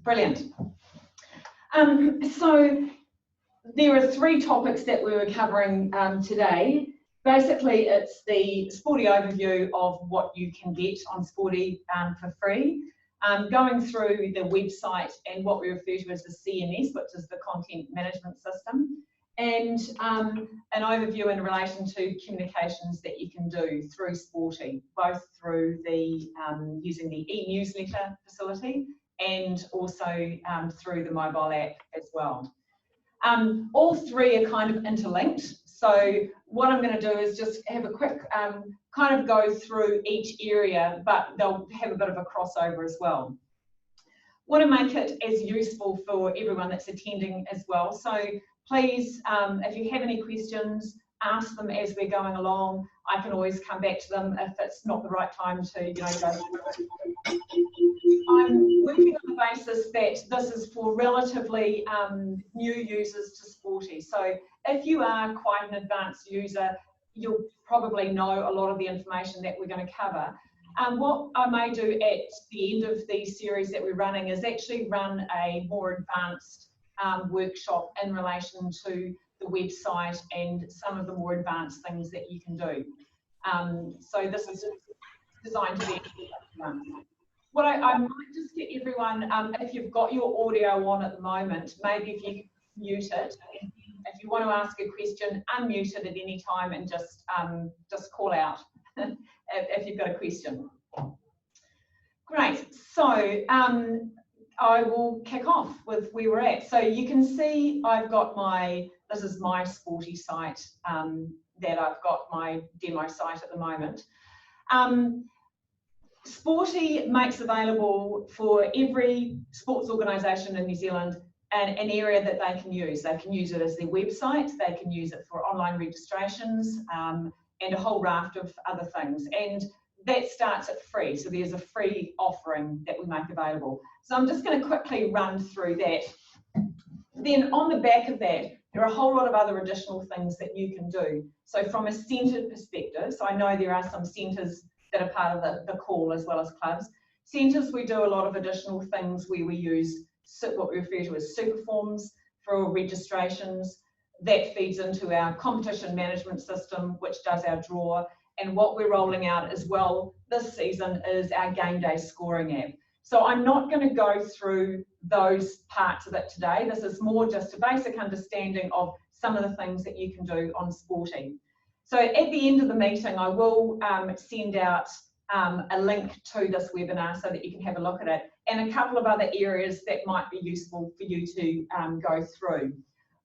Brilliant. So there are 3 topics that we were covering today. Basically, it's the Sporty overview of what you can get on Sporty for free, going through the website and what we refer to as the CMS, which is the Content Management System, and an overview in relation to communications that you can do through Sporty, both through the using the eNewsletter facility and also through the mobile app as well. All 3 are kind of interlinked. So what I'm going to do is just have a quick kind of go through each area, but they'll have a bit of a crossover as well. Want to make it as useful for everyone that's attending as well. So please, if you have any questions, ask them as we're going along. I can always come back to them if it's not the right time to, go through it. I'm working on the basis that this is for relatively new users to Sporty. So if you are quite an advanced user, you'll probably know a lot of the information that we're going to cover. What I may do at the end of the series that we're running is actually run a more advanced workshop in relation to the website and some of the more advanced things that you can do. So this is designed to be what I might just get everyone, if you've got your audio on at the moment, maybe if you mute it. If you want to ask a question, unmute it at any time and just call out if you've got a question. Great. So I will kick off with where we're at. So you can see I've got this is my Sporty site that I've got my demo site at the moment. Sporty makes available for every sports organisation in New Zealand an area that they can use. They can use it as their website, they can use it for online registrations, and a whole raft of other things. And that starts at free, so there's a free offering that we make available. So I'm just going to quickly run through that. Then on the back of that, there are a whole lot of other additional things that you can do. So from a centred perspective, so I know there are some centres that are part of the call as well as clubs. Centres, we do a lot of additional things where we use what we refer to as super forms for registrations. That feeds into our competition management system, which does our draw. And what we're rolling out as well this season is our game day scoring app. So I'm not going to go through those parts of it today. This is more just a basic understanding of some of the things that you can do on Sporty. So at the end of the meeting, I will send out a link to this webinar so that you can have a look at it, and a couple of other areas that might be useful for you to go through.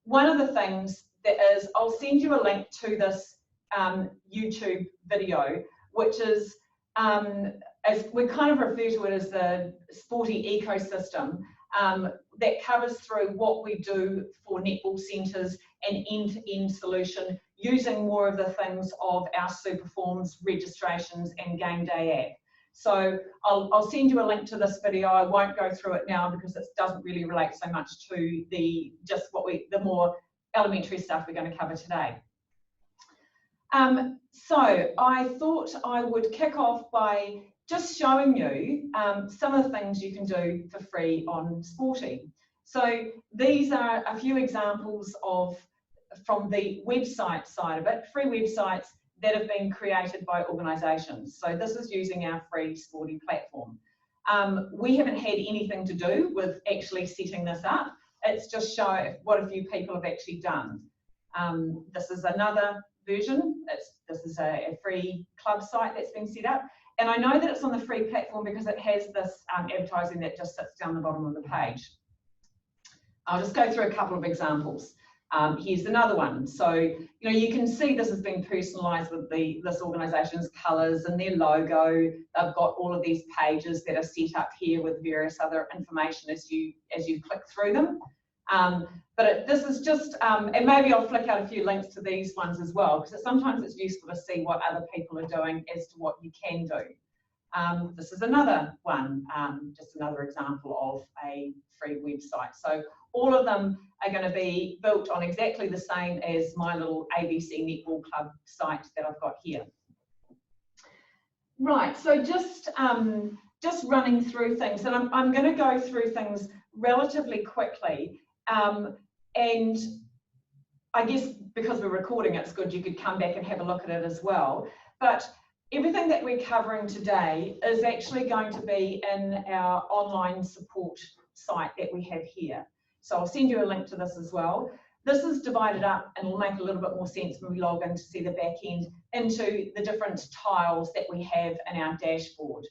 One of the things that is, I'll send you a link to this YouTube video, which is, as we kind of refer to it as the Sporty ecosystem, that covers through what we do for netball centres, an end-to-end solution using more of the things of our super forms, registrations and game day app. So I'll send you a link to this video. I won't go through it now because it doesn't really relate so much to the more elementary stuff we're going to cover today. So I thought I would kick off by just showing you some of the things you can do for free on Sporty. So these are a few examples from the website side of it, free websites that have been created by organisations. So this is using our free Sporty platform. We haven't had anything to do with actually setting this up. It's just show what a few people have actually done. This is another version. This is a free club site that's been set up. And I know that it's on the free platform because it has this advertising that just sits down the bottom of the page. I'll just go through a couple of examples. Here's another one. So, you can see this has been personalised with this organisation's colours and their logo. They've got all of these pages that are set up here with various other information as you click through them. But this is just, and maybe I'll flick out a few links to these ones as well, because sometimes it's useful to see what other people are doing as to what you can do. This is another one, just another example of a free website. So all of them are going to be built on exactly the same as my little ABC Netball Club site that I've got here. Right, so just just running through things, and I'm going to go through things relatively quickly, and I guess because we're recording, it's good you could come back and have a look at it as well. But everything that we're covering today is actually going to be in our online support site that we have here. So I'll send you a link to this as well. This is divided up, and will make a little bit more sense when we log in to see the back end, into the different tiles that we have in our dashboard.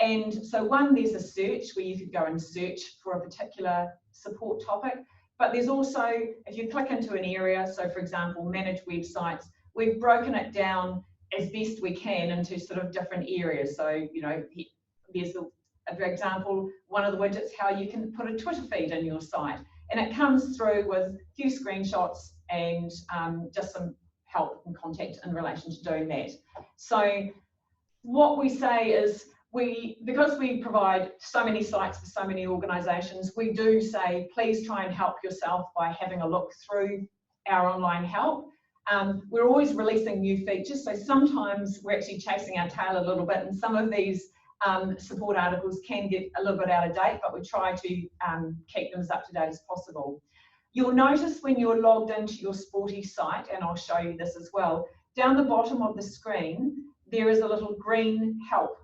And so one, there's a search where you could go and search for a particular support topic. But there's also, if you click into an area, so for example, manage websites, we've broken it down as best we can into sort of different areas. So, you know, there's, for example, one of the widgets, how you can put a Twitter feed in your site. And it comes through with a few screenshots and just some help and contact in relation to doing that. So what we say is, because we provide so many sites for so many organisations, we do say, please try and help yourself by having a look through our online help. We're always releasing new features, so sometimes we're actually chasing our tail a little bit, and some of these support articles can get a little bit out of date, but we try to keep them as up to date as possible. You'll notice when you're logged into your Sporty site, and I'll show you this as well, down the bottom of the screen, there is a little green help.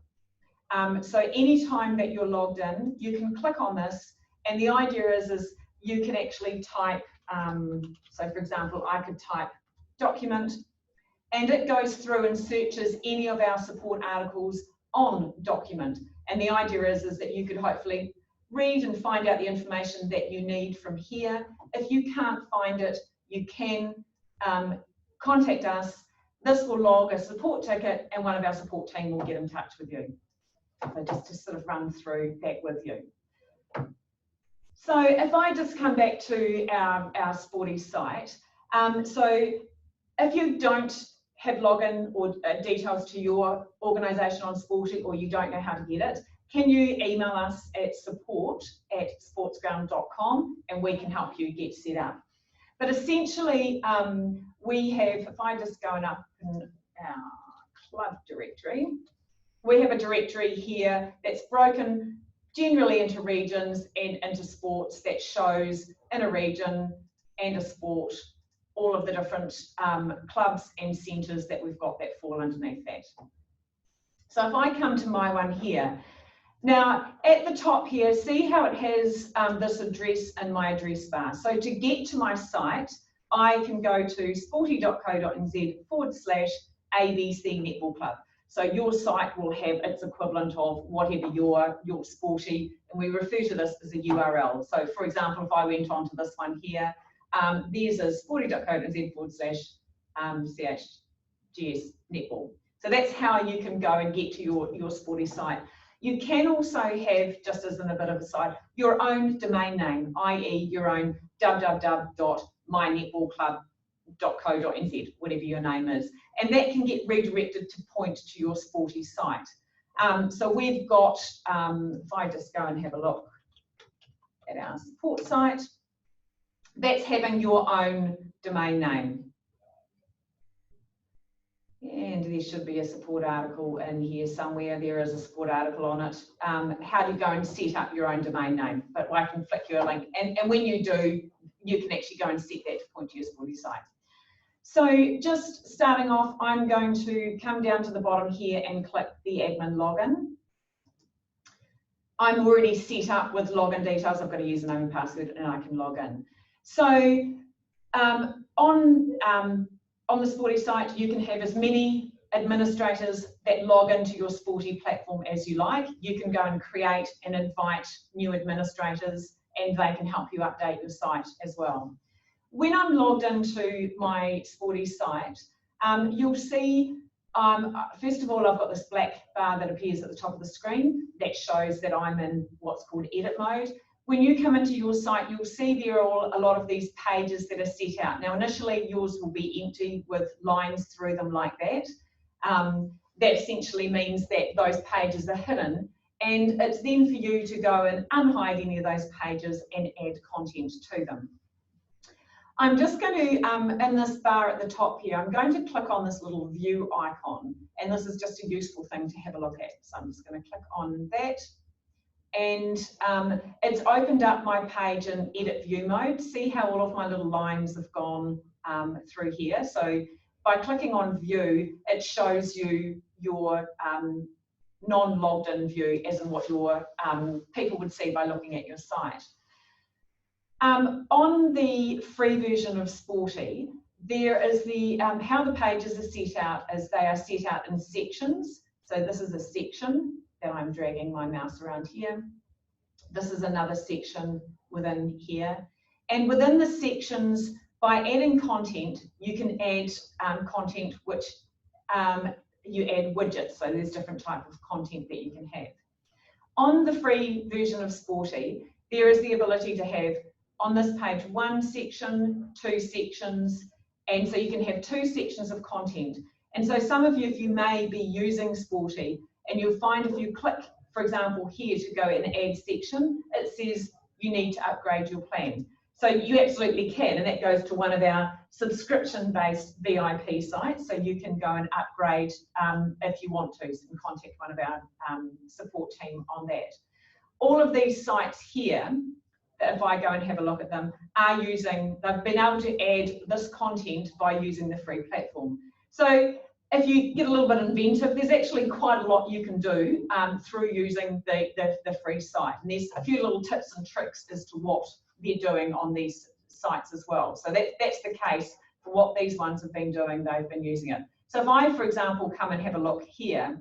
So anytime that you're logged in, you can click on this, and the idea is you can actually type, so for example, I could type document, and it goes through and searches any of our support articles on document. And the idea is that you could hopefully read and find out the information that you need from here. If you can't find it, you can contact us. This will log a support ticket, and one of our support team will get in touch with you. So just to sort of run through that with you. So if I just come back to our Sporty site, so if you don't have login or details to your organisation on Sporty, or you don't know how to get it, can you email us at support@sportsground.com, and we can help you get set up. But essentially, we have, if I just go up in our club directory, we have a directory here that's broken generally into regions and into sports, that shows in a region and a sport all of the different clubs and centres that we've got that fall underneath that. So if I come to my one here, now at the top here, see how it has this address in my address bar. So to get to my site, I can go to sporty.co.nz/ABC Netball Club. So your site will have its equivalent of whatever your Sporty, and we refer to this as a URL. So for example, if I went on to this one here, there's a sporty.co.nz/CHGS Netball. So that's how you can go and get to your Sporty site. You can also have, just as in a bit of a side, your own domain name, i.e. your own www.mynetballclub.co.nz, whatever your name is. And that can get redirected to point to your Sporty site. So we've got, if I just go and have a look at our support site, that's having your own domain name. And there should be a support article in here somewhere. There is a support article on it. How do you go and set up your own domain name? But I can flick you a link. And when you do, you can actually go and set that to point to your Sporty site. So just starting off, I'm going to come down to the bottom here and click the admin login. I'm already set up with login details. I've got a username and password, and I can log in. So on the Sporty site, you can have as many administrators that log into your Sporty platform as you like. You can go and create and invite new administrators, and they can help you update your site as well. When I'm logged into my Sporty site, you'll see, first of all, I've got this black bar that appears at the top of the screen that shows that I'm in what's called edit mode. When you come into your site, you'll see there are a lot of these pages that are set out. Now, initially, yours will be empty with lines through them like that. That essentially means that those pages are hidden, and it's then for you to go and unhide any of those pages and add content to them. I'm just going to, in this bar at the top here, I'm going to click on this little view icon, and this is just a useful thing to have a look at. So I'm just going to click on that, and it's opened up my page in edit view mode. See how all of my little lines have gone through here. So by clicking on view, it shows you your non-logged in view, as in what your people would see by looking at your site. On the free version of Sporty, there is the how the pages are set out is they are set out in sections. So this is a section that I'm dragging my mouse around here. This is another section within here. And within the sections, by adding content, you can add content which you add widgets. So there's different type of content that you can have. On the free version of Sporty, there is the ability to have on this page 1 section, 2 sections, and so you can have 2 sections of content. And so some of you, if you may be using Sporty, and you'll find if you click, for example, here to go and add section, it says you need to upgrade your plan. So you absolutely can, and that goes to one of our subscription-based VIP sites, so you can go and upgrade if you want to, and contact one of our support team on that. All of these sites here, if I go and have a look at them, are using, they've been able to add this content by using the free platform. So if you get a little bit inventive, there's actually quite a lot you can do through using the free site. And there's a few little tips and tricks as to what they're doing on these sites as well. So that's the case for what these ones have been doing, they've been using it. So if I, for example, come and have a look here,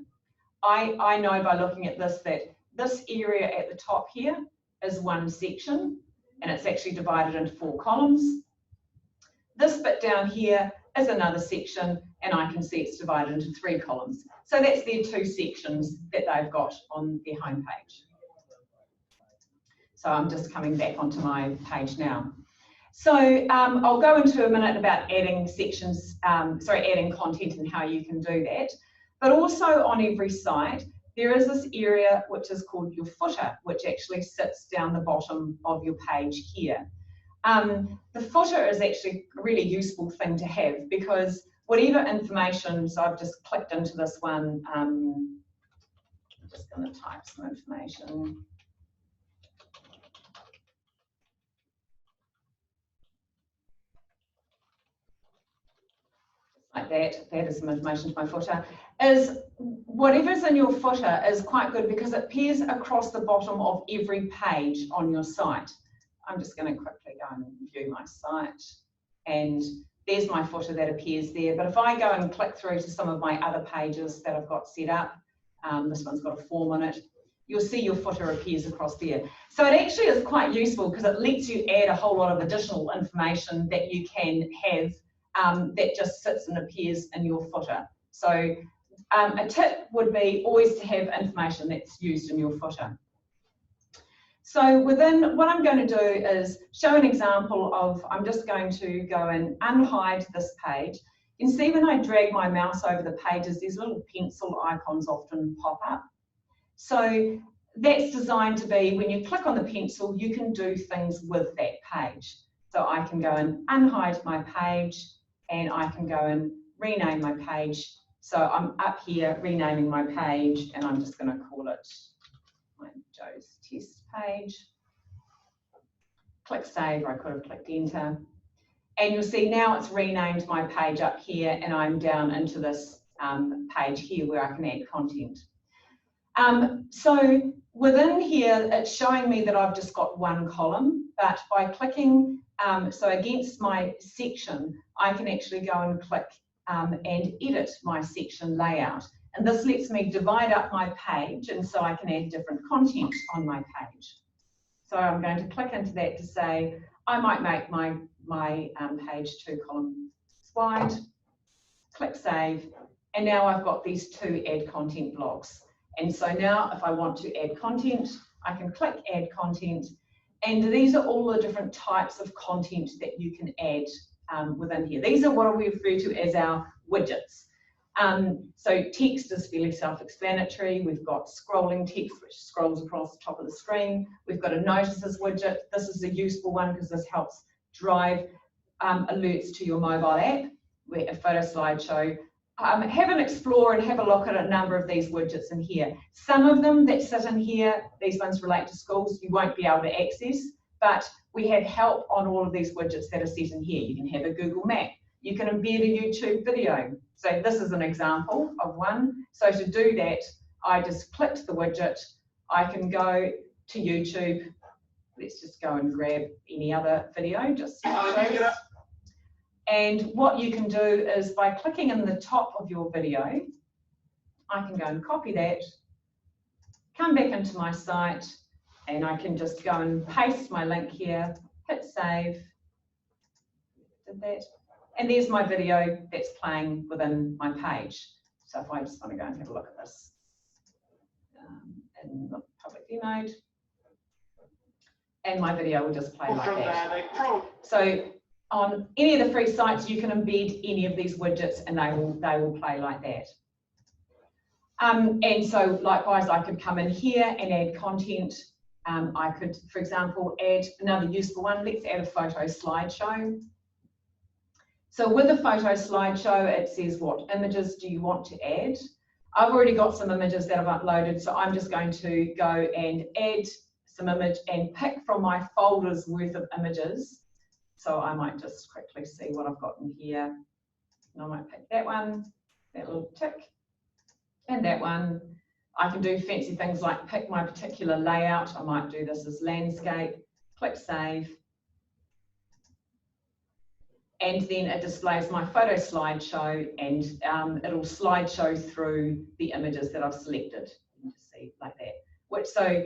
I know by looking at this that this area at the top here is 1 section, and it's actually divided into 4 columns. This bit down here is another section, and I can see it's divided into 3 columns. So that's their 2 sections that they've got on their homepage. So I'm just coming back onto my page now. So I'll go into a minute about adding sections, adding content and how you can do that. But also on every site, there is this area which is called your footer, which actually sits down the bottom of your page here. The footer is actually a really useful thing to have because whatever information, so I've just clicked into this one, I'm just going to type some information. Like that is some information to my footer, is whatever's in your footer is quite good because it appears across the bottom of every page on your site. I'm just going to quickly go and view my site, and there's my footer that appears there. But if I go and click through to some of my other pages that I've got set up, this one's got a form on it, you'll see your footer appears across there. So it actually is quite useful because it lets you add a whole lot of additional information that you can have that just sits and appears in your footer. So a tip would be always to have information that's used in your footer. So within, what I'm going to do is show an example of, I'm just going to go and unhide this page. You can see when I drag my mouse over the pages, these little pencil icons often pop up. So that's designed to be, when you click on the pencil, you can do things with that page. So I can go and unhide my page, and I can go and rename my page. So I'm up here renaming my page, and I'm just going to call it my Joe's test page. Click save, or I could have clicked enter. And you'll see now it's renamed my page up here, and I'm down into this page here where I can add content. So within here, it's showing me that I've just got 1 column, but by clicking, so against my section, I can actually go and click and edit my section layout. And this lets me divide up my page, and so I can add different content on my page. So I'm going to click into that to say, I might make my page 2 columns wide, click save, and now I've got these 2 add content blocks. And so now if I want to add content, I can click add content, and these are all the different types of content that you can add within here. These are what we refer to as our widgets. So text is fairly self-explanatory. We've got scrolling text, which scrolls across the top of the screen. We've got a notices widget. This is a useful one because this helps drive alerts to your mobile app, where a photo slideshow. Have an explore and have a look at a number of these widgets in here. Some of them that sit in here, these ones relate to schools, you won't be able to access, but we have help on all of these widgets that are set in here. You can have a Google map. You can embed a YouTube video. So this is an example of one. So to do that, I just clicked the widget. I can go to YouTube. Let's just go and grab any other video, just to show you. And what you can do is by clicking in the top of your video, I can go and copy that, come back into my site, and I can just go and paste my link here, hit save, did that, and there's my video that's playing within my page. So if I just want to go and have a look at this in the public view mode, and my video will just play like that. So on any of the free sites, you can embed any of these widgets and they will play like that. And so likewise, I could come in here and add content. I could, for example, add another useful one. Let's add a photo slideshow. So with a photo slideshow, it says what images do you want to add. I've already got some images that I've uploaded, so I'm just going to go and add some image and pick from my folders worth of images. So I might just quickly see what I've got in here. And I might pick that one, that little tick, and that one. I can do fancy things like pick my particular layout. I might do this as landscape, click save. And then it displays my photo slideshow, and it'll slideshow through the images that I've selected. You can just see like that. So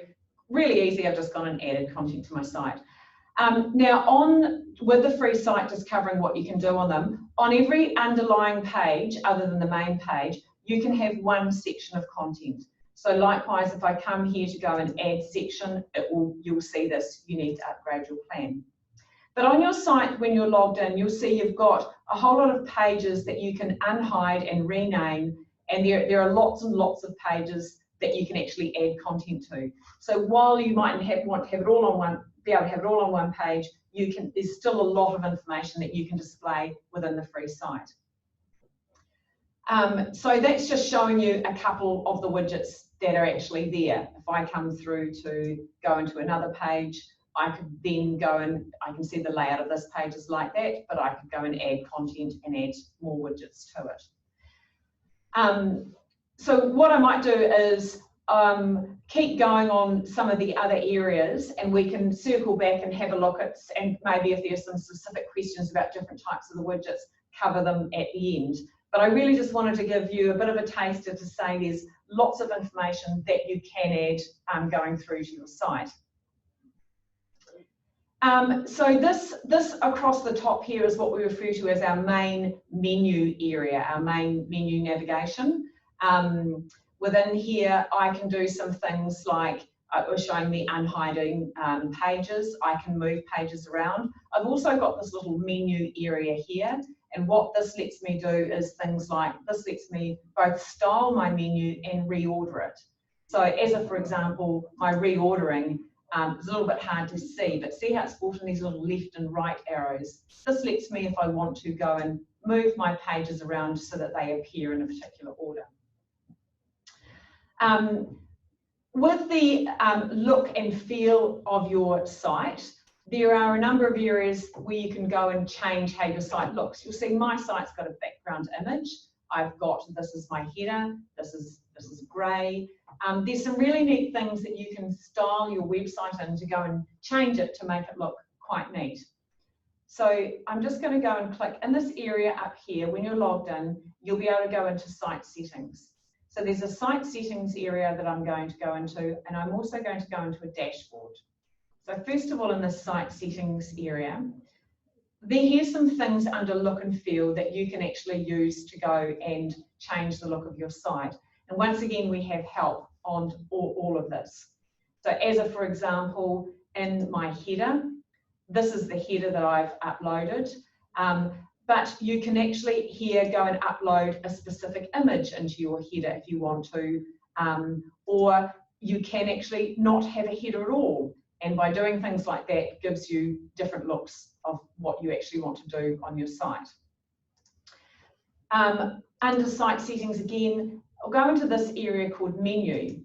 really easy, I've just gone and added content to my site. Now with the free site just covering what you can do on them, on every underlying page other than the main page, you can have one section of content. So likewise, if I come here to go and add section, you'll see this, you need to upgrade your plan. But on your site, when you're logged in, you'll see you've got a whole lot of pages that you can unhide and rename, and there are lots and lots of pages that you can actually add content to. So while you might want to have it all on one, be able to have it all on one page, there's still a lot of information that you can display within the free site. So that's just showing you a couple of the widgets that are actually there. If I come through to go into another page, I could then go and I can see the layout of this page is like that, but I could go and add content and add more widgets to it. So what I might do is keep going on some of the other areas, and we can circle back and have a look at, and maybe if there's some specific questions about different types of the widgets, cover them at the end. But I really just wanted to give you a bit of a taster to say there's lots of information that you can add going through to your site. So this across the top here is what we refer to as our main menu area, our main menu navigation. Within here, I can do some things like it was showing me unhiding pages. I can move pages around. I've also got this little menu area here, and what this lets me do is things like, this lets me both style my menu and reorder it. So as a, for example, my reordering is a little bit hard to see, but see how it's brought in these little left and right arrows. This lets me, if I want to, go and move my pages around so that they appear in a particular order. With the look and feel of your site, there are a number of areas where you can go and change how your site looks. You'll see my site's got a background image. I've got, this is my header, this is grey. There's some really neat things that you can style your website in to go and change it to make it look quite neat. So I'm just going to go and click in this area up here. When you're logged in, you'll be able to go into site settings. So there's a site settings area that I'm going to go into, and I'm also going to go into a dashboard. So first of all, in the site settings area, here's some things under look and feel that you can actually use to go and change the look of your site. And once again, we have help on all of this. So as a, for example, in my header, this is the header that I've uploaded. But you can actually here go and upload a specific image into your header if you want to, or you can actually not have a header at all. And by doing things like that, it gives you different looks of what you actually want to do on your site. Under site settings again, I'll go into this area called menu.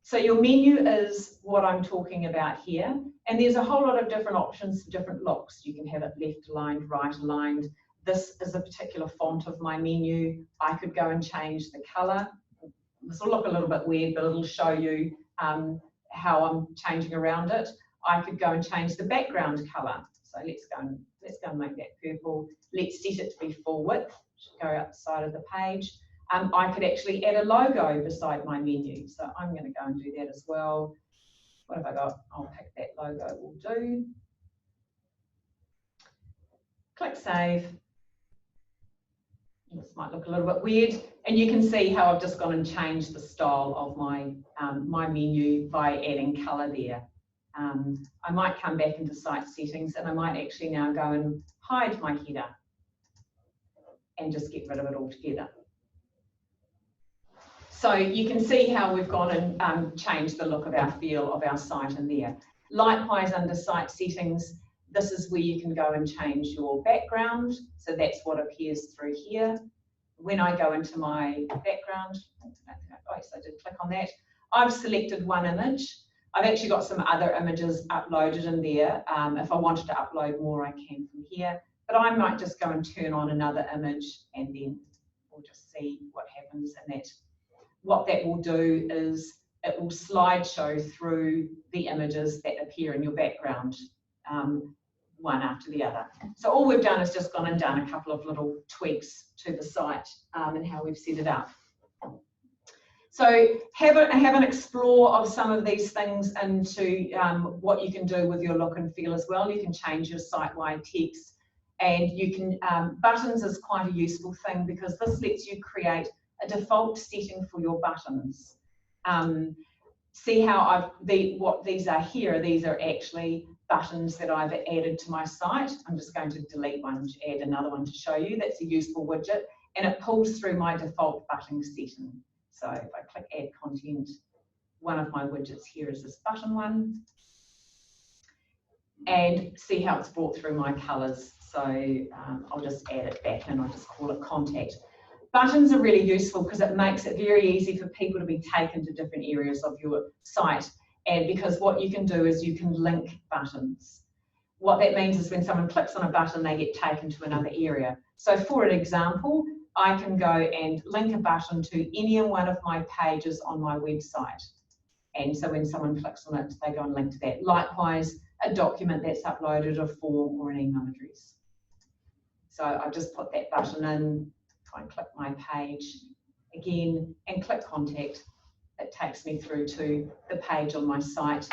So your menu is what I'm talking about here, and there's a whole lot of different options for different looks. You can have it left aligned, right aligned. This is a particular font of my menu. I could go and change the color. This will look a little bit weird, but it'll show you how I'm changing around it. I could go and change the background color. So let's go and make that purple. Let's set it to be full width. Should go outside of the page. I could actually add a logo beside my menu. So I'm going to go and do that as well. What have I got? I'll pick that logo, will do. Click save. This might look a little bit weird. And you can see how I've just gone and changed the style of my, my menu by adding color there. I might come back into site settings and I might actually now go and hide my header and just get rid of it altogether. So you can see how we've gone and changed the look of our feel of our site in there. Likewise, under site settings, this is where you can go and change your background. So that's what appears through here. When I go into my background, oh, yes, I did click on that. I've selected one image. I've actually got some other images uploaded in there. If I wanted to upload more, I can from here. But I might just go and turn on another image and then we'll just see what happens in that. What that will do is it will slideshow through the images that appear in your background, one after the other. So all we've done is just gone and done a couple of little tweaks to the site and how we've set it up. So have an explore of some of these things into what you can do with your look and feel as well. You can change your site-wide text, and you can, buttons is quite a useful thing because this lets you create a default setting for your buttons. See how what these are here, these are actually buttons that I've added to my site. I'm just going to delete one to add another one to show you. That's a useful widget, and it pulls through my default button setting. So if I click add content, one of my widgets here is this button one, and see how it's brought through my colors. So I'll just add it back and I'll just call it contact. Buttons are really useful because it makes it very easy for people to be taken to different areas of your site. And because what you can do is you can link buttons. What that means is when someone clicks on a button, they get taken to another area. So for an example, I can go and link a button to any one of my pages on my website. And so when someone clicks on it, they go and link to that. Likewise, a document that's uploaded, a form or an email address. So I've just put that button in. I click my page again and click contact. It takes me through to the page on my site,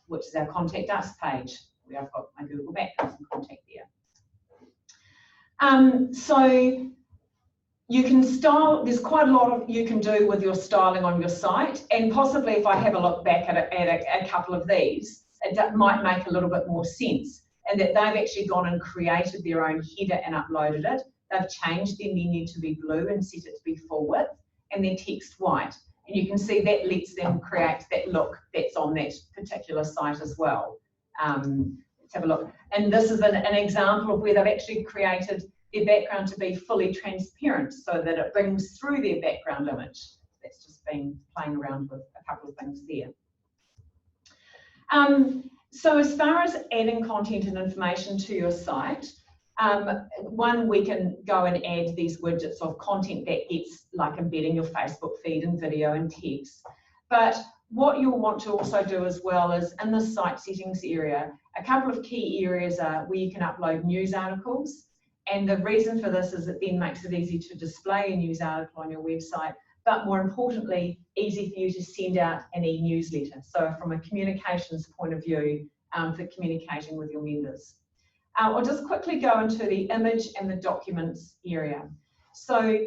which is our contact us page, where I've got my Google background and contact there. So you can style, there's quite a lot of you can do with your styling on your site, and possibly if I have a look back at a couple of these, it might make a little bit more sense, and that they've actually gone and created their own header and uploaded it. They've changed their menu to be blue and set it to be full width, and their text white. And you can see that lets them create that look that's on that particular site as well. Let's have a look. And this is an example of where they've actually created their background to be fully transparent so that it brings through their background image. That's just been playing around with a couple of things there. So as far as adding content and information to your site, one, we can go and add these widgets of content that gets like embedding your Facebook feed and video and text. But what you'll want to also do as well is in the site settings area, a couple of key areas are where you can upload news articles. And the reason for this is it then makes it easy to display a news article on your website, but more importantly, easy for you to send out an e-newsletter. So from a communications point of view, for communicating with your members. I'll just quickly go into the image and the documents area. So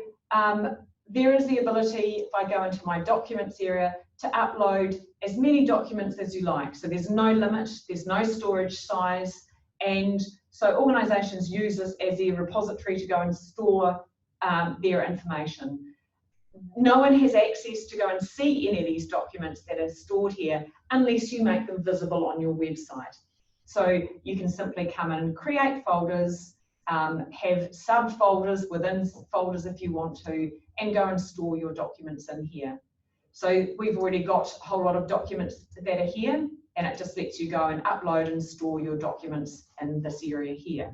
there is the ability, if I go into my documents area, to upload as many documents as you like. So there's no limit, there's no storage size, and so organisations use this as their repository to go and store their information. No one has access to go and see any of these documents that are stored here unless you make them visible on your website. So you can simply come in, create folders, have subfolders within folders if you want to, and go and store your documents in here. So we've already got a whole lot of documents that are here, and it just lets you go and upload and store your documents in this area here.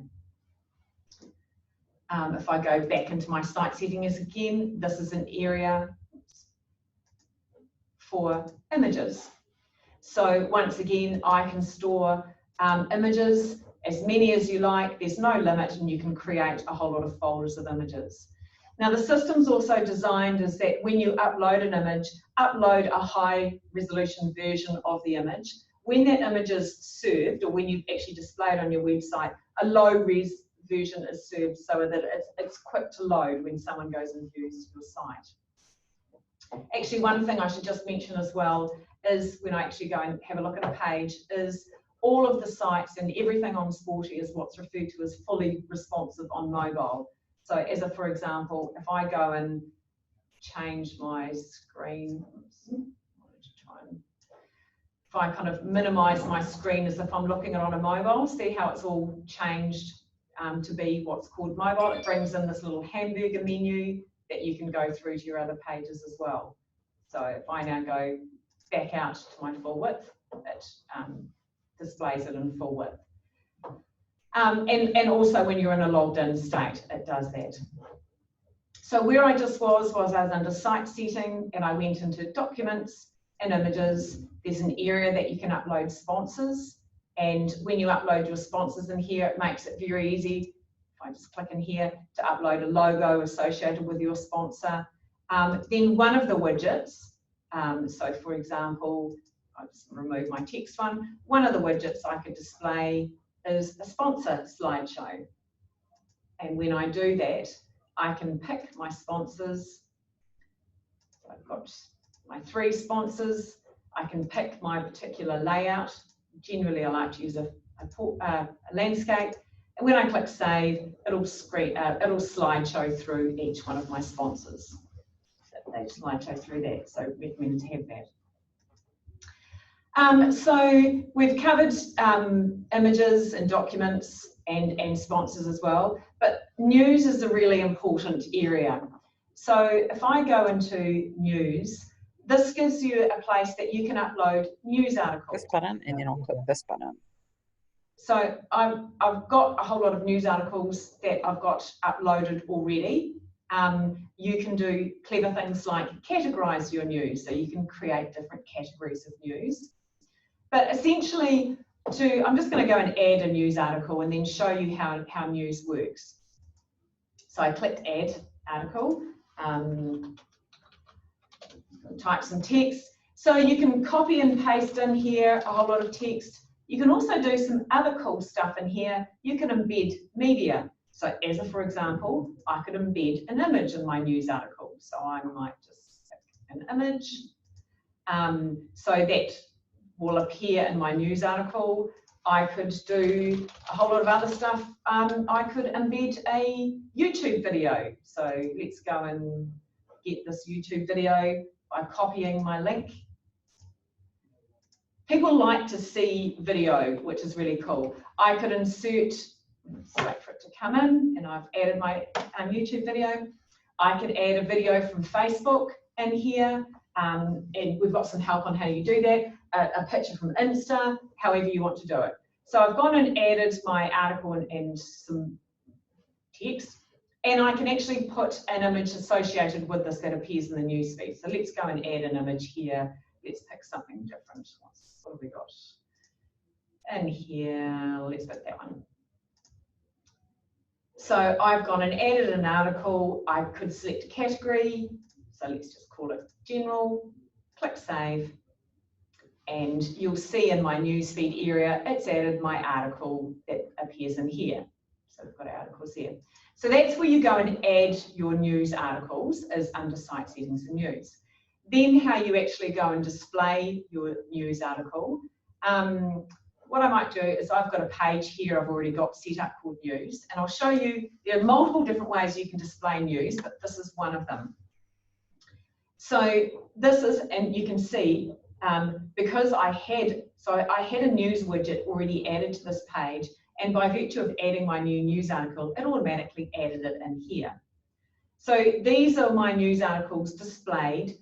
If I go back into my site settings again, this is an area for images. So once again, I can store images, as many as you like. There's no limit, and you can create a whole lot of folders of images. Now the system's also designed is that when you upload an image, upload a high resolution version of the image. When that image is served, or when you actually display it on your website, a low res version is served so that it's quick to load when someone goes and views your site. Actually, one thing I should just mention as well is when I actually go and have a look at a page is all of the sites and everything on Sporty is what's referred to as fully responsive on mobile. So as a, for example, if I go and change my screen, if I kind of minimize my screen as if I'm looking at it on a mobile, see how it's all changed to be what's called mobile. It brings in this little hamburger menu that you can go through to your other pages as well. So if I now go back out to my full width, it displays it in full width. And also when you're in a logged in state, it does that. So where I just was I was under site setting, and I went into documents and images. There's an area that you can upload sponsors. And when you upload your sponsors in here, it makes it very easy. If I just click in here to upload a logo associated with your sponsor. Then one of the widgets, so for example, I'll just remove my text one of the widgets I could display is a sponsor slideshow. And when I do that, I can pick my sponsors. So I've got my 3 sponsors. I can pick my particular layout. Generally, I like to use a landscape. And when I click save, it'll slideshow through each one of my sponsors. They slideshow through that, so recommended to have that. So we've covered images and documents and sponsors as well, but news is a really important area. So if I go into news, this gives you a place that you can upload news articles. This button, and then I'll click this button. So I've got a whole lot of news articles that I've got uploaded already. You can do clever things like categorize your news, so you can create different categories of news. But essentially, I'm just going to go and add a news article and then show you how news works. So I clicked add article. Type some text. So you can copy and paste in here a whole lot of text. You can also do some other cool stuff in here. You can embed media. So as a, for example, I could embed an image in my news article. So I might just pick an image. So that will appear in my news article. I could do a whole lot of other stuff. I could embed a YouTube video. So let's go and get this YouTube video by copying my link. People like to see video, which is really cool. I could insert, let's wait for it to come in, and I've added my YouTube video. I could add a video from Facebook in here, and we've got some help on how you do that. A picture from Insta, however you want to do it. So I've gone and added my article and some text. And I can actually put an image associated with this that appears in the newsfeed. So let's go and add an image here. Let's pick something different. What have we got in here? Let's pick that one. So I've gone and added an article. I could select a category. So let's just call it general. Click save. And you'll see in my newsfeed area, it's added my article that appears in here. So we've got our articles here. So that's where you go and add your news articles, is under site settings and news. Then how you actually go and display your news article. What I might do is I've got a page here I've already got set up called news, and I'll show you there are multiple different ways you can display news, but this is one of them. So this is, and you can see, because I had So I had a news widget already added to this page, and by virtue of adding my new news article, it automatically added it in here. So these are my news articles displayed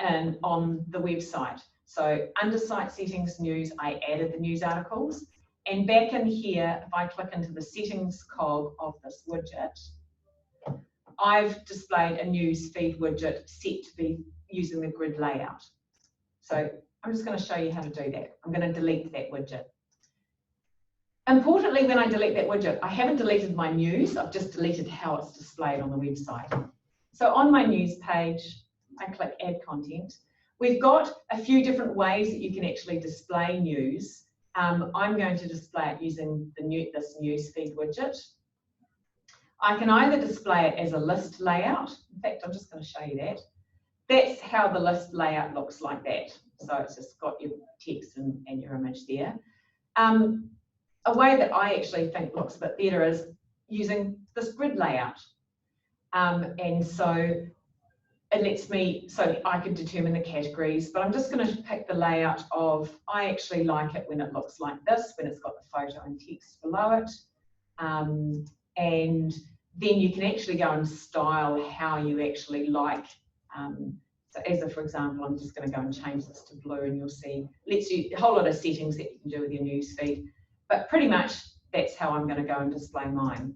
on the website. So under site settings news, I added the news articles. And back in here, if I click into the settings cog of this widget, I've displayed a news feed widget set to be using the grid layout. So I'm just going to show you how to do that. I'm going to delete that widget. Importantly, when I delete that widget, I haven't deleted my news, I've just deleted how it's displayed on the website. So on my news page, I click Add Content. We've got a few different ways that you can actually display news. I'm going to display it using this news feed widget. I can either display it as a list layout. In fact, I'm just going to show you that. That's how the list layout looks like that. So it's just got your text and your image there. A way that I actually think looks a bit better is using this grid layout. And so it lets me, so I could determine the categories, but I'm just going to pick the layout of, I actually like it when it looks like this, when it's got the photo and text below it. And then you can actually go and style how you actually like. So as a, for example, I'm just going to go and change this to blue, and you'll see, lets you a whole lot of settings that you can do with your news feed. But pretty much that's how I'm going to go and display mine.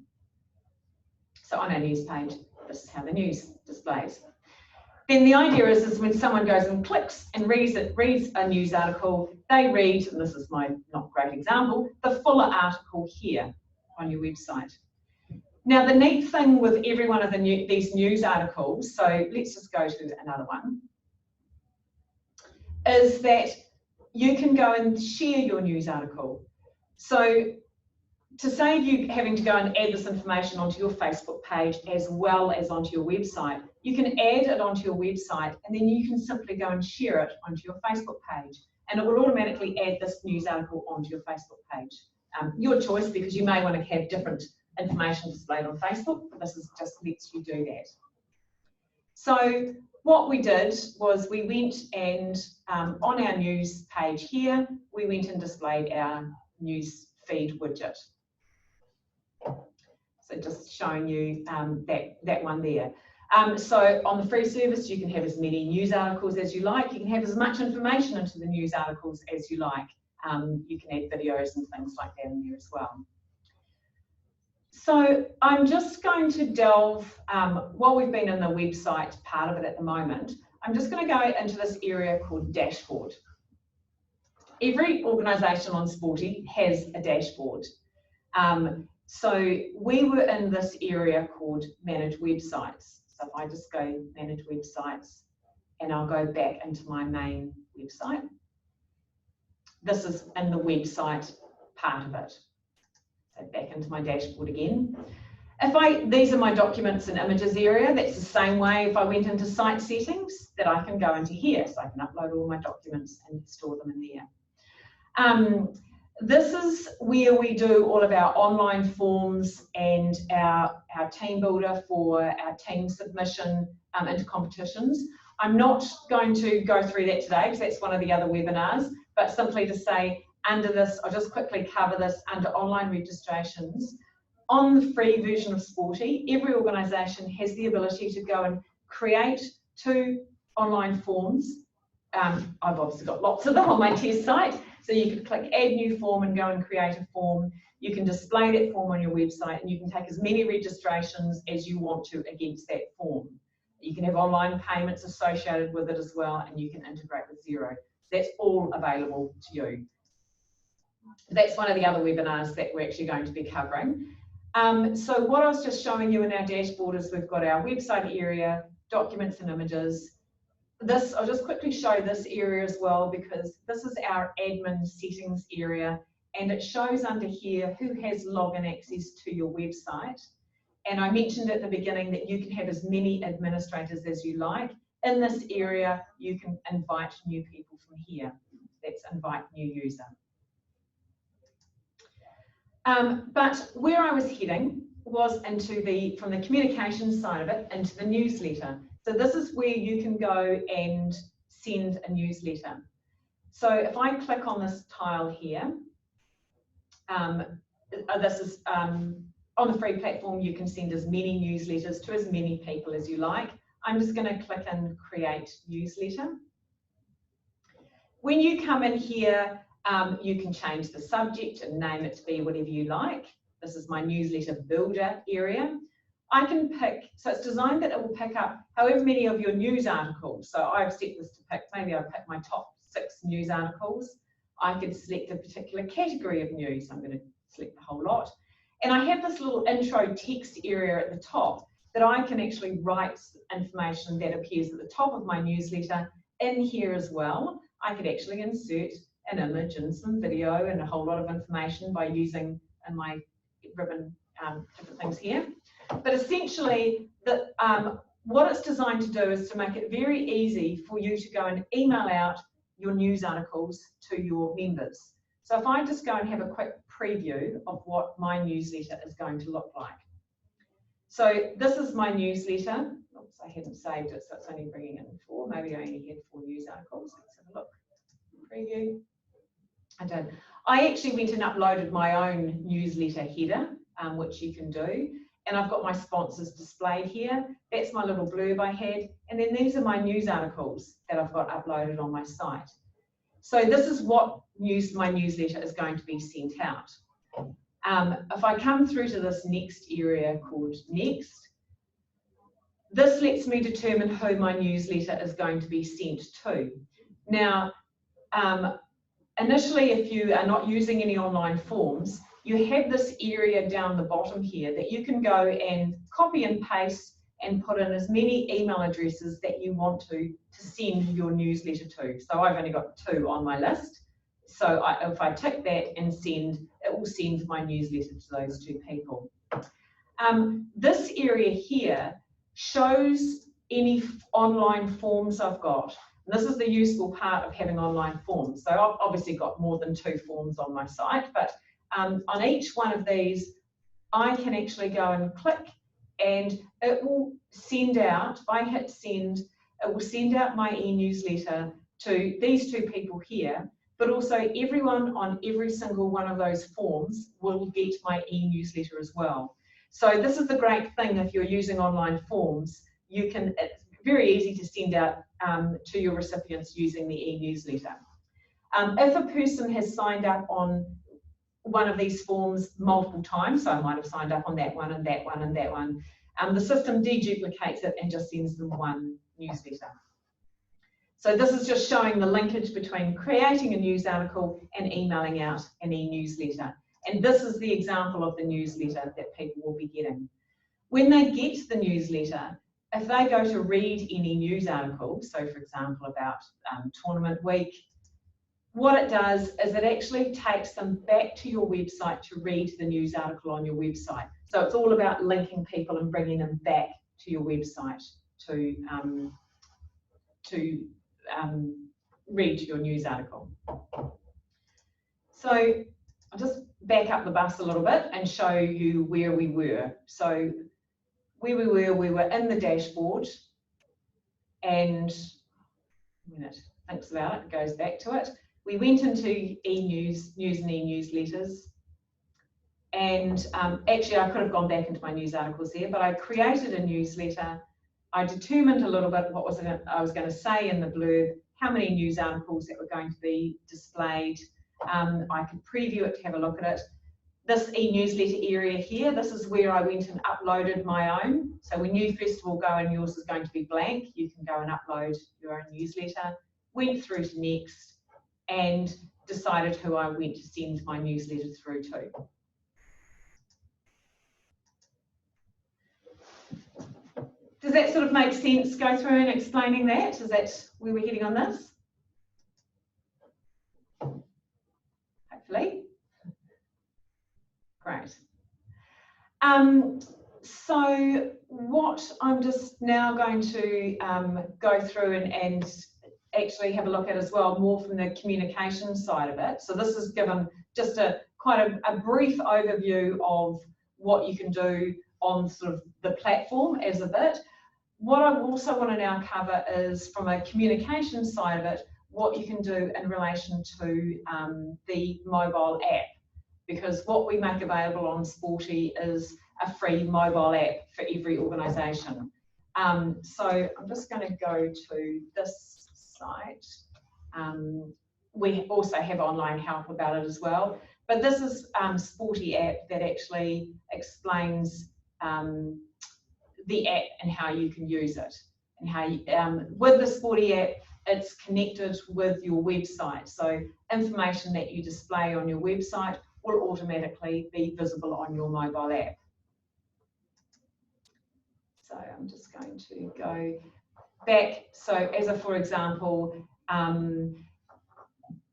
So on our news page, this is how the news displays. Then the idea is when someone goes and clicks and reads a news article, they read, and this is my not great example, the fuller article here on your website. Now the neat thing with every one of these news articles, so let's just go to another one, is that you can go and share your news article. So to save you having to go and add this information onto your Facebook page as well as onto your website, you can add it onto your website, and then you can simply go and share it onto your Facebook page, and it will automatically add this news article onto your Facebook page. Your choice, because you may want to have different information displayed on Facebook, but this is just lets you do that. So what we did was we went and on our news page here, we went and displayed our news feed widget. So just showing you that one there. So on the free service, you can have as many news articles as you like. You can have as much information into the news articles as you like. You can add videos and things like that in there as well. So I'm just going to delve, while we've been in the website part of it at the moment, I'm just going to go into this area called dashboard. Every organisation on Sporty has a dashboard. So we were in this area called Manage Websites. So if I just go Manage Websites, and I'll go back into my main website. This is in the website part of it. So back into my dashboard again. These are my documents and images area. That's the same way if I went into site settings that I can go into here. So I can upload all my documents and store them in there. This is where we do all of our online forms and our team builder for our team submission into competitions. I'm not going to go through that today because that's one of the other webinars, but simply to say under this, I'll just quickly cover this under online registrations. On the free version of Sporty, every organisation has the ability to go and create 2 online forms. I've obviously got lots of them on my test site. So you can click Add New Form and go and create a form. You can display that form on your website, and you can take as many registrations as you want to against that form. You can have online payments associated with it as well, and you can integrate with Xero. That's all available to you. That's one of the other webinars that we're actually going to be covering. So what I was just showing you in our dashboard is we've got our website area, documents and images. I'll just quickly show this area as well, because this is our admin settings area, and it shows under here who has login access to your website. And I mentioned at the beginning that you can have as many administrators as you like. In this area, you can invite new people from here. That's invite new user. But where I was heading was from the communications side of it into the newsletter. So this is where you can go and send a newsletter. So if I click on this tile here, this is on the free platform, you can send as many newsletters to as many people as you like. I'm just going to click in Create Newsletter. When you come in here, you can change the subject and name it to be whatever you like. This is my newsletter builder area. I can pick, so it's designed that it will pick up however many of your news articles. So I've set this to pick, maybe I'll pick my top 6 news articles. I could select a particular category of news. I'm going to select the whole lot. And I have this little intro text area at the top that I can actually write information that appears at the top of my newsletter in here as well. I could actually insert an image and some video and a whole lot of information by using in my ribbon different things here. But essentially, what it's designed to do is to make it very easy for you to go and email out your news articles to your members. So if I just go and have a quick preview of what my newsletter is going to look like. So this is my newsletter. Oops, I haven't saved it, so it's only bringing in 4. Maybe I only had 4 news articles. Let's have a look. Preview. I did. I actually went and uploaded my own newsletter header, which you can do. And I've got my sponsors displayed here. That's my little blurb I had. And then these are my news articles that I've got uploaded on my site. So this is what my newsletter is going to be sent out. If I come through to this next area called Next, this lets me determine who my newsletter is going to be sent to. Now, initially, if you are not using any online forms, you have this area down the bottom here that you can go and copy and paste and put in as many email addresses that you want to send your newsletter to. So I've only got 2 on my list. So if I tick that and send, it will send my newsletter to those 2 people. This area here shows any online forms I've got. And this is the useful part of having online forms. So I've obviously got more than 2 forms on my site, but on each one of these, I can actually go and click and it will send out, if I hit send, it will send out my e-newsletter to these 2 people here, but also everyone on every single one of those forms will get my e-newsletter as well. So this is the great thing if you're using online forms, it's very easy to send out to your recipients using the e-newsletter. If a person has signed up on one of these forms multiple times, so I might have signed up on that one and that one and that one, the system deduplicates it and just sends them 1 newsletter. So this is just showing the linkage between creating a news article and emailing out an e-newsletter. And this is the example of the newsletter that people will be getting. When they get the newsletter, if they go to read any news article, so for example about tournament week, what it does is it actually takes them back to your website to read the news article on your website. So it's all about linking people and bringing them back to your website to read your news article. So I'll just back up the bus a little bit and show you where we were. So where we were in the dashboard, and when it thinks about it, it goes back to it. We went into news and e-newsletters, and actually I could have gone back into my news articles there, but I created a newsletter. I determined a little bit what I was going to say in the blurb, how many news articles that were going to be displayed. I could preview it to have a look at it. This e-newsletter area here, this is where I went and uploaded my own. So when you first of all go and yours is going to be blank, you can go and upload your own newsletter. Went through to next and decided who I went to send my newsletter through to. Does that sort of make sense, go through and explaining that? Is that where we're heading on this? Hopefully. Great. So what I'm just now going to go through and actually have a look at as well, more from the communication side of it. So this is given just quite a brief overview of what you can do on sort of the platform as a bit. What I also want to now cover is from a communication side of it, what you can do in relation to the mobile app, because what we make available on Sporty is a free mobile app for every organisation. So I'm just going to go to this site. We also have online help about it as well. But this is Sporty app that actually explains the app and how you can use it. And how you, with the Sporty app, it's connected with your website. So information that you display on your website will automatically be visible on your mobile app. So I'm just going to go back. So as a, for example,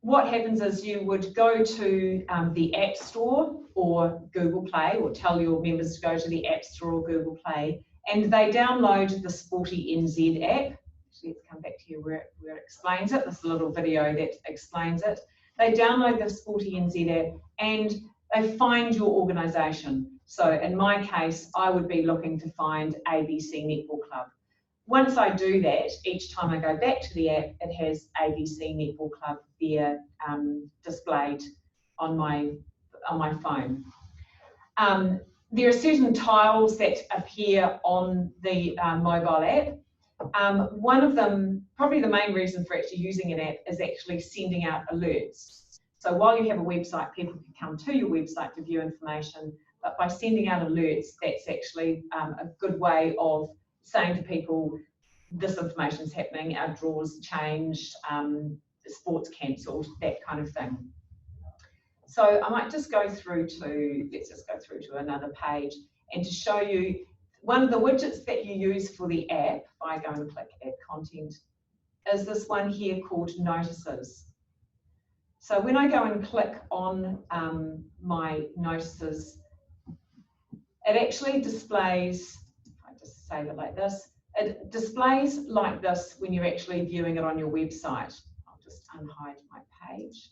what happens is you would go to the App Store or Google Play, or tell your members to go to the App Store or Google Play, and they download the Sporty NZ app. Let's come back to here where it explains it. This little video that explains it. They download the Sporty NZ app and they find your organisation. So in my case, I would be looking to find ABC Netball Club. Once I do that, each time I go back to the app, it has ABC Netball Club there displayed on my phone. There are certain tiles that appear on the mobile app. One of them, probably the main reason for actually using an app, is actually sending out alerts. So while you have a website, people can come to your website to view information, but by sending out alerts, that's actually a good way of saying to people, this information is happening, our draws changed, the sport's cancelled, that kind of thing. So I might just go through to, let's just go through to another page, and to show you one of the widgets that you use for the app, if I go and click Add Content, is this one here called Notices. So when I go and click on my notices, it actually displays, if I just save it like this, it displays like this when you're actually viewing it on your website. I'll just unhide my page.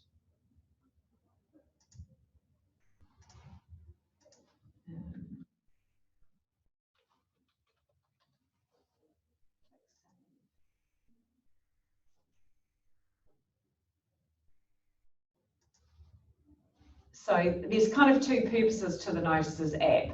So there's kind of two purposes to the Notices app,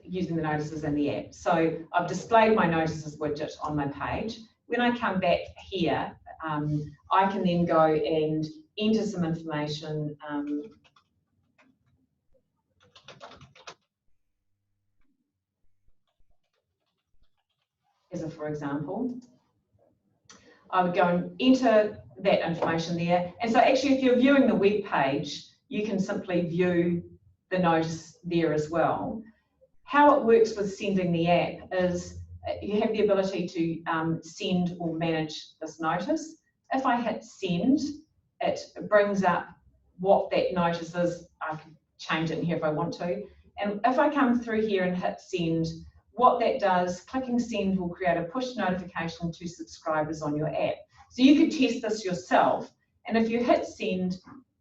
using the notices in the app. So I've displayed my Notices widget on my page. When I come back here, I can then go and enter some information. As a for example, I would go and enter that information there. And so actually, if you're viewing the web page, you can simply view the notice there as well. How it works with sending the app is you have the ability to send or manage this notice. If I hit send, it brings up what that notice is. I can change it in here if I want to. And if I come through here and hit send, what that does, clicking send will create a push notification to subscribers on your app. So you could test this yourself, and if you hit send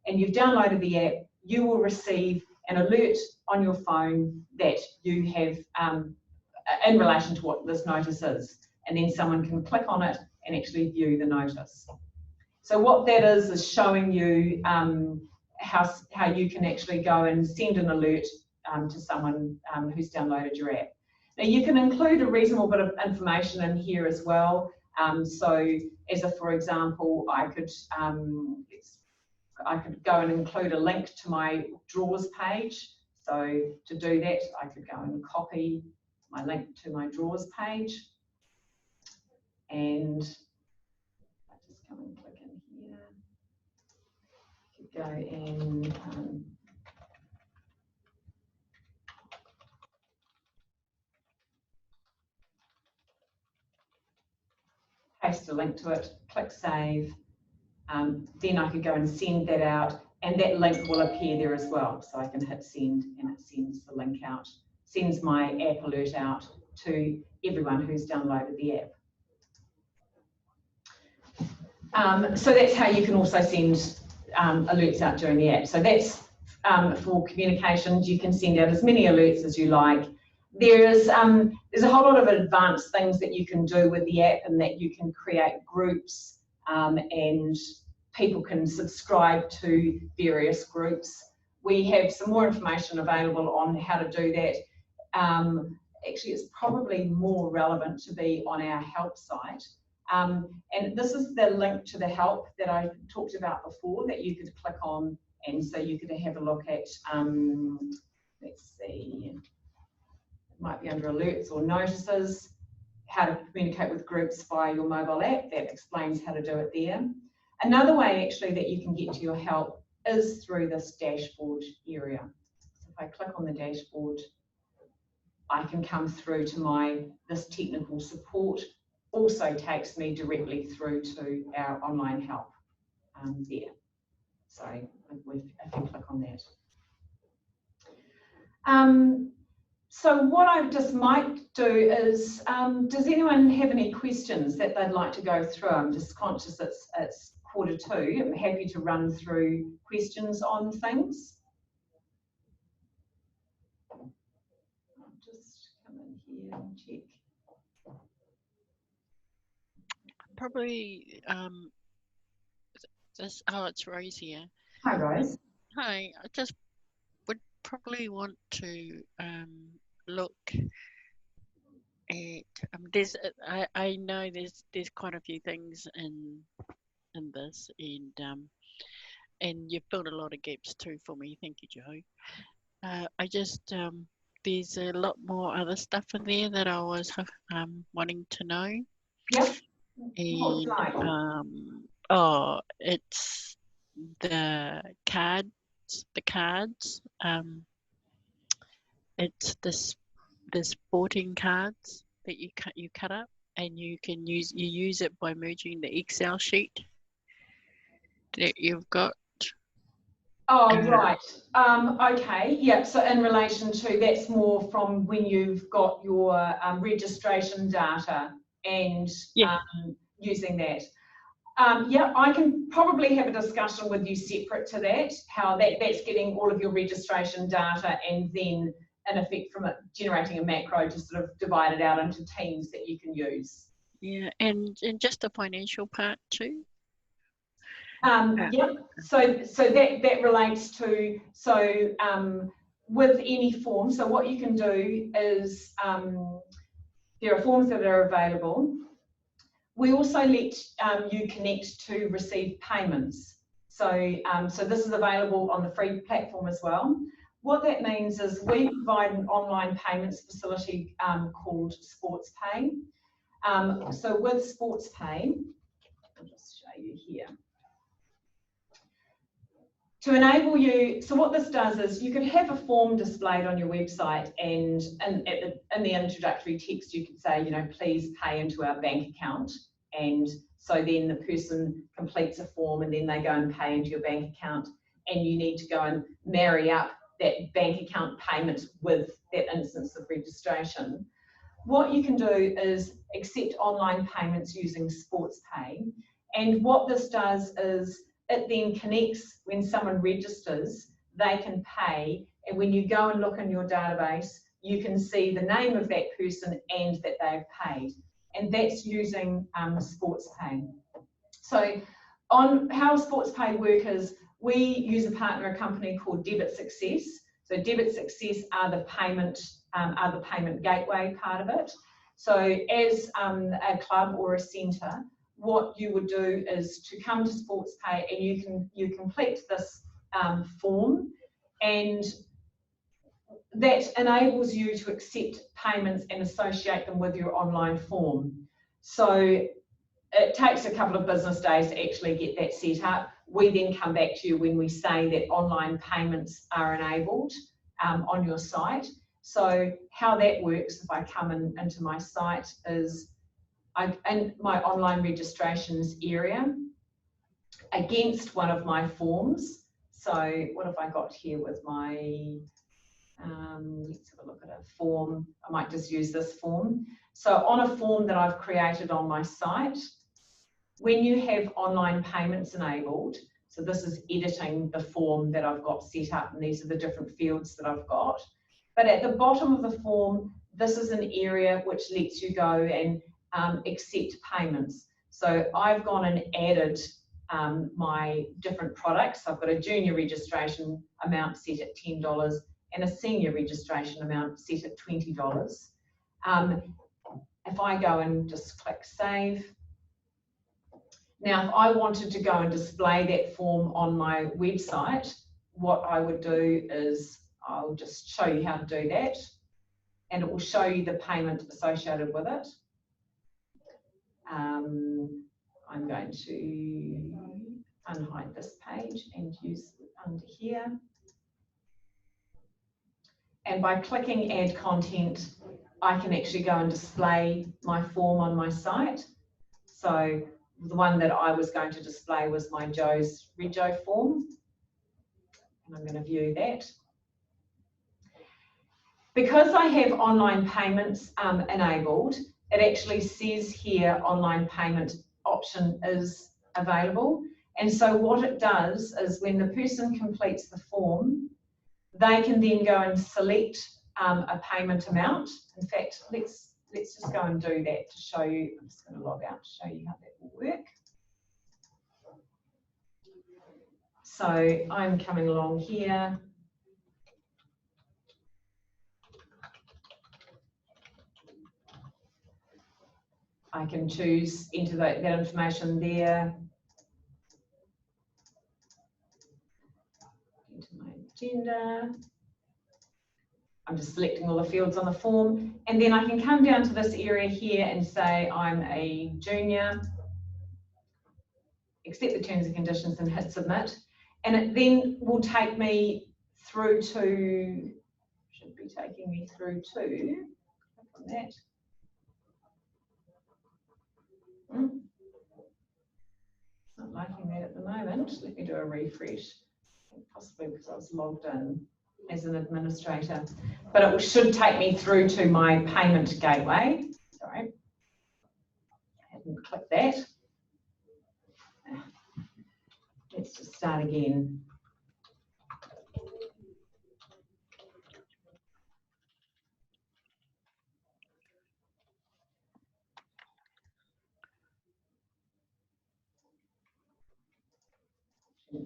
and you've downloaded the app, you will receive an alert on your phone that you have in relation to what this notice is, and then someone can click on it and actually view the notice. So what that is showing you how you can actually go and send an alert to someone who's downloaded your app. Now you can include a reasonable bit of information in here as well. So as a for example, I could go and include a link to my draws page. So to do that, I could go and copy my link to my draws page, and I just go and click in here. I could go and paste a link to it, click save. Then I could go and send that out, and that link will appear there as well. So I can hit send, and it sends the link out, sends my app alert out to everyone who's downloaded the app. So that's how you can also send alerts out during the app. So that's for communications. You can send out as many alerts as you like. There's a whole lot of advanced things that you can do with the app, and that you can create groups and people can subscribe to various groups. We have some more information available on how to do that. Actually, it's probably more relevant to be on our help site. And this is the link to the help that I talked about before that you could click on, and so you could have a look at, let's see, it might be under alerts or notices, how to communicate with groups via your mobile app. That explains how to do it there. Another way actually that you can get to your help is through this dashboard area. So if I click on the dashboard, I can come through to this technical support. Also takes me directly through to our online help there. So if you click on that. So what I just might do is, does anyone have any questions that they'd like to go through? I'm just conscious it's 1:45. I'm happy to run through questions on things. I'll just come in here and check. Probably, it's Rose here. Hi, Rose. Hi, I just would probably want to look at, I know there's quite a few things in this, and you've filled a lot of gaps too for me. Thank you, Joe. I just there's a lot more other stuff in there that I was wanting to know. Yep. And it's the cards. It's the sporting cards that you cut up, and you use it by merging the Excel sheet that you've got. Oh, right. Okay. Yeah. So in relation to, that's more from when you've got your registration data and using that. Yeah, I can probably have a discussion with you separate to that, how that's getting all of your registration data and then in effect from it generating a macro to sort of divide it out into teams that you can use. Yeah, and just the financial part too. Yeah, so that relates to, with any form, so what you can do is there are forms that are available. We also let you connect to receive payments. So this is available on the free platform as well. What that means is we provide an online payments facility called SportsPay. So with SportsPay, I'll just show you here. To enable you, so what this does is you could have a form displayed on your website, and in the introductory text you could say, you know, please pay into our bank account. And so then the person completes a form and then they go and pay into your bank account, and you need to go and marry up that bank account payment with that instance of registration. What you can do is accept online payments using SportsPay, and what this does is it then connects when someone registers, they can pay, and when you go and look in your database, you can see the name of that person and that they've paid, and that's using SportsPay. So on how SportsPay work is we use a partner company called Debit Success. So Debit Success are the payment gateway part of it. So as a club or a centre, what you would do is to come to SportsPay and you complete this form, and that enables you to accept payments and associate them with your online form. So it takes a couple of business days to actually get that set up. We then come back to you when we say that online payments are enabled on your site. So how that works, if I come into my site, is in my online registrations area against one of my forms. So what have I got here with my, let's have a look at a form. I might just use this form. So on a form that I've created on my site, when you have online payments enabled, so this is editing the form that I've got set up, and these are the different fields that I've got. But at the bottom of the form, this is an area which lets you go and accept payments. So I've gone and added my different products. I've got a junior registration amount set at $10 and a senior registration amount set at $20. If I go and just click save, now if I wanted to go and display that form on my website, what I would do is I'll just show you how to do that, and it will show you the payment associated with it. I'm going to unhide this page and use under here. And by clicking add content, I can actually go and display my form on my site. So the one that I was going to display was my Joe's Rego form. And I'm going to view that. Because I have online payments enabled, it actually says here online payment option is available. And so what it does is when the person completes the form, they can then go and select a payment amount. In fact, let's just go and do that to show you. I'm just going to log out to show you how that will work. So I'm coming along here. I can choose, enter that information there. Enter my agenda. I'm just selecting all the fields on the form, and then I can come down to this area here and say I'm a junior, accept the terms and conditions and hit submit, and it then will take me through to, should be taking me through to, click on that. Not liking that at the moment. Let me do a refresh, possibly because I was logged in as an administrator, but it should take me through to my payment gateway. Sorry, I hadn't clicked that. Let's just start again.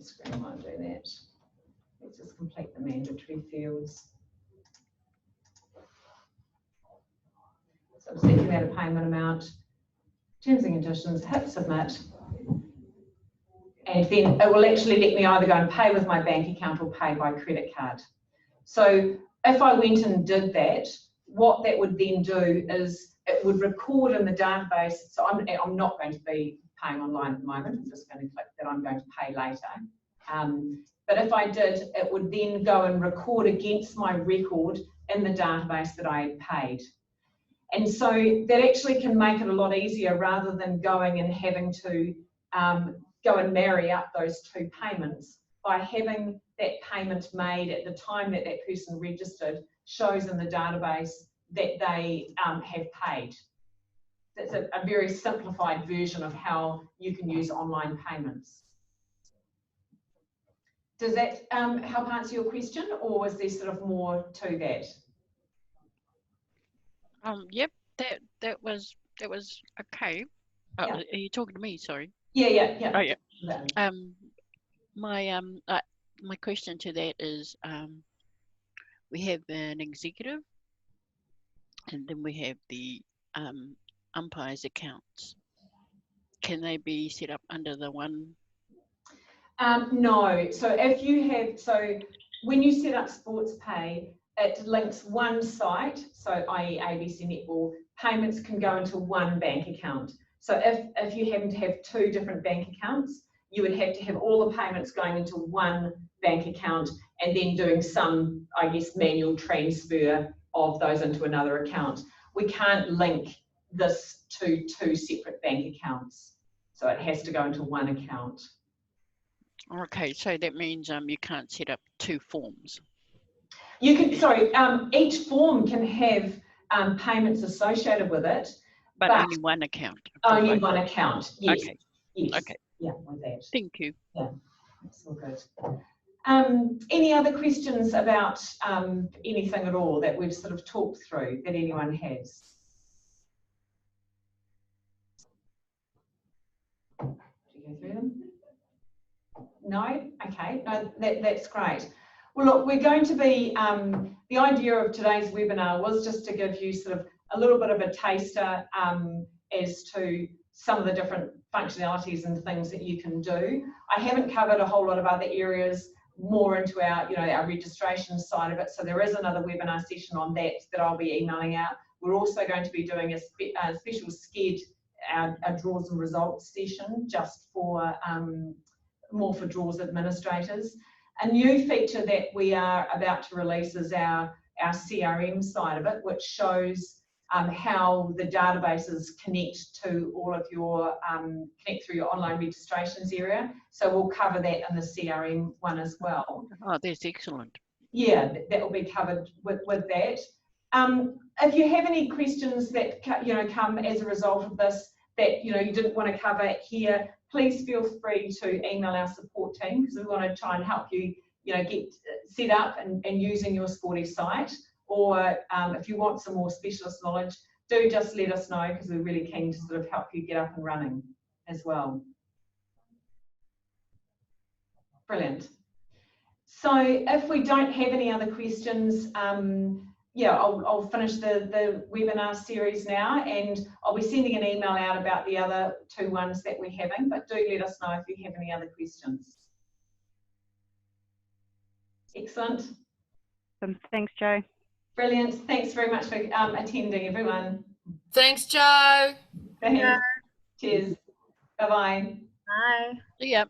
Screen won't do that. Let's just complete the mandatory fields. So I'm seeking out a payment amount, terms and conditions, hit submit, and then it will actually let me either go and pay with my bank account or pay by credit card. So if I went and did that, what that would then do is it would record in the database. So I'm not going to be paying online at the moment. I'm just going to click that I'm going to pay later. But if I did, it would then go and record against my record in the database that I had paid. And so that actually can make it a lot easier rather than going and having to go and marry up those two payments. By having that payment made at the time that that person registered shows in the database that they have paid. That's a very simplified version of how you can use online payments. Does that help answer your question, or was there sort of more to that? Yep, that was okay. Oh, Yeah. are you talking to me? Sorry. Yeah. Oh yeah. Yeah. My question to that is, we have an executive, and then we have the umpires accounts. Can they be set up under the one? No. So if you have, so when you set up Sports Pay, it links one site, so i.e. ABC Netball, payments can go into one bank account. So if you happen to have two different bank accounts, you would have to have all the payments going into one bank account and then doing some, I guess, manual transfer of those into another account. We can't link this to two separate bank accounts. So it has to go into one account. Okay, so that means you can't set up two forms. You can, sorry, each form can have payments associated with it. But only one account. Only one account, yes. Okay. Yes. Okay. Yeah, with that. Thank you. Yeah, that's all good. Any other questions about anything at all that we've sort of talked through that anyone has? Go through them. No? Okay, no, that's great. Well, look, we're going to be, the idea of today's webinar was just to give you sort of a little bit of a taster as to some of the different functionalities and things that you can do. I haven't covered a whole lot of other areas more into our, our registration side of it. So there is another webinar session on that I'll be emailing out. We're also going to be doing a special sked, our draws and results session, just for more for draws administrators. A new feature that we are about to release is our CRM side of it, which shows how the databases connect to all of your, connect through your online registrations area. So we'll cover that in the CRM one as well. Oh, that's excellent. Yeah, that will be covered with that. If you have any questions that come as a result of this that you didn't want to cover here, please feel free to email our support team, because we want to try and help you get set up and using your Sporty site. Or if you want some more specialist knowledge, do just let us know, because we're really keen to sort of help you get up and running as well. Brilliant. So if we don't have any other questions, yeah, I'll finish the webinar series now, and I'll be sending an email out about the other two ones that we're having, but do let us know if you have any other questions. Excellent. Thanks, Jo. Brilliant. Thanks very much for attending, everyone. Thanks, Jo. Thanks. Cheers. Bye-bye. Bye. See ya.